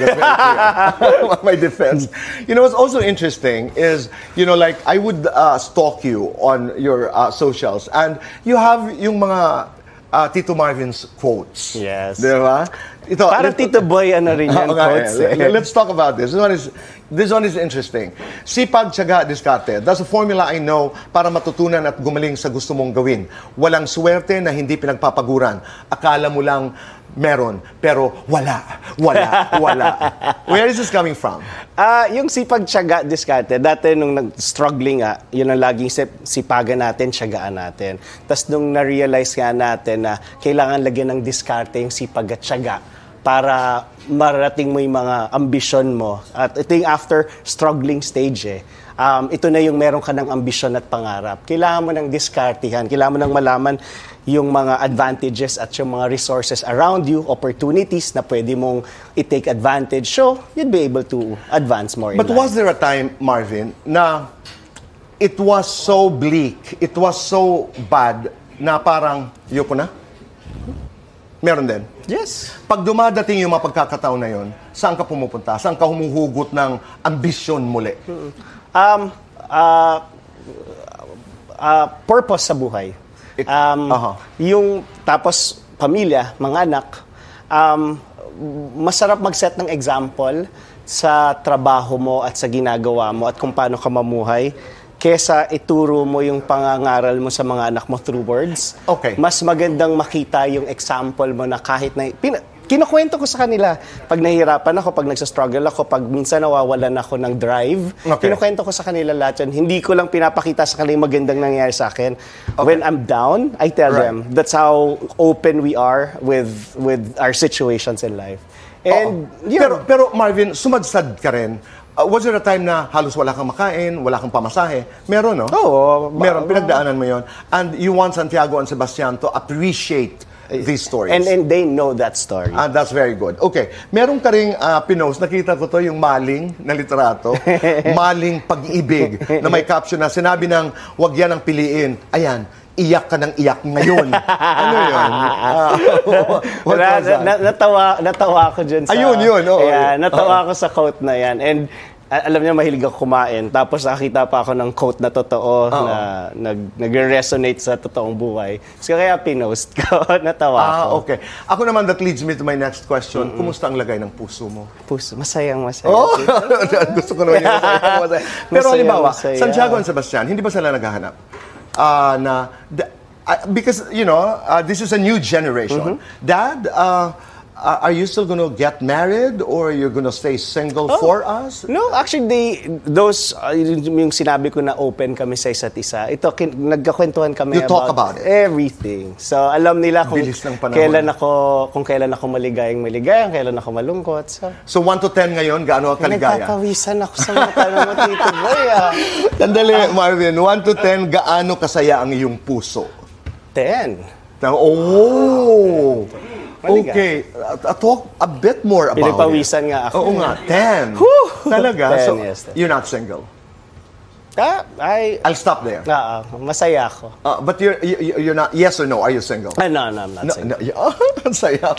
That's very clear. My defense. You know, what's also interesting is, you know, like, I would stalk you on your socials, and you have yung mga Tito Marvin's quotes. Yes. Di ba? Ito, parang Tito Boy, ano rin yan, quotes. Let's talk about this. This one is interesting. Sipag, tiyaga, diskarte. That's a formula I know para matutunan at gumaling sa gusto mong gawin. Walang swerte na hindi pinagpapaguran. Akala mo lang meron, pero wala. Where is this coming from? Yung sipag, tiyaga, diskarte, dati nung nag-struggling yun ang laging sipagan natin, tiyagaan natin. Tapos nung na-realize nga natin na kailangan lagyan ng diskarte yung sipag at tiyaga para marating mo yung mga ambisyon mo. At ito yung after struggling stage ito na yung meron ka ng ambisyon at pangarap. Kailangan mo ng diskartihan, kailangan mo ng malaman yung mga advantages at yung mga resources around you, opportunities na pwede mong i-take advantage. So, you'd be able to advance more in life. But was there a time, Marvin, na it was so bleak, it was so bad, na parang, yoko na? Meron din? Yes. Pag dumadating yung mga pagkakataon na yon, saan ka pumupunta? Saan ka humuhugot ng ambisyon muli? Purpose sa buhay. Yung tapos pamilya, mga anak, masarap mag-set ng example sa trabaho mo at sa ginagawa mo at kung paano ka mamuhay kesa ituro mo yung pangangaral mo sa mga anak mo through words. Okay. Mas magandang makita yung example mo na kahit na kinukwento ko sa kanila pag nahihirapan ako, pag nagsastruggle ako, pag minsan nawawalan ako ng drive. Okay. Kinukwento ko sa kanila lahat yan. Hindi ko lang pinapakita sa kanila yung magandang nangyayari sa akin. Okay. When I'm down, I tell them. That's how open we are with our situations in life. And pero Marvin, sumadsad ka rin. Was there a time na halos wala kang makain, wala kang pamasahe? Meron, no? Oo. Meron, pinagdaanan mo yon. And you want Santiago and Sebastian to appreciate these stories. And they know that story. And that's very good. Okay. Meron ka ring pinost, nakita ko to yung maling na literato, maling pag-ibig, na may caption na sinabi ng wag yan ang piliin. Ayan, iyak ka ng iyak ngayon. Ano yun? Natawa ako dyan sa... Ayun. Natawa ako sa quote na yan. And alam niya, mahilig ako kumain. Tapos nakita pa ako ng quote na totoo na nag-resonate sa totoong buhay. So kaya pinost ko. Natawa ako. Okay. Ako naman, that leads me to my next question. Kumusta ang lagay ng puso mo? Puso, masaya. Oh! Gusto ko naman yung masaya. Pero halimbawa, Santiago and Sebastian, hindi ba sila naghahanap? Because, you know, this is a new generation. Dad, are you still going to get married or you're going to stay single for us? No, actually, yung sinabi ko na open kami sa isa't isa, ito, nagkakwentuhan kami about it. Everything. So, alam nila kung kailan ako maligayang, kailan ako malungkot. So 1 to 10 ngayon, gaano ka kaligaya? Nagkakawisan ako sa mata ng mga Tito Boy. Tandali, Marvin, 1 to 10, gaano kasaya ang iyong puso? 10. Oh! Okay. Talk a bit more about Pinapawisan nga ako. Oo nga, 10. Talaga? 10, so, yes. You're not single? I'll stop there. Masaya ako. But you're not, yes or no, are you single? No, I'm not single. Ang saya.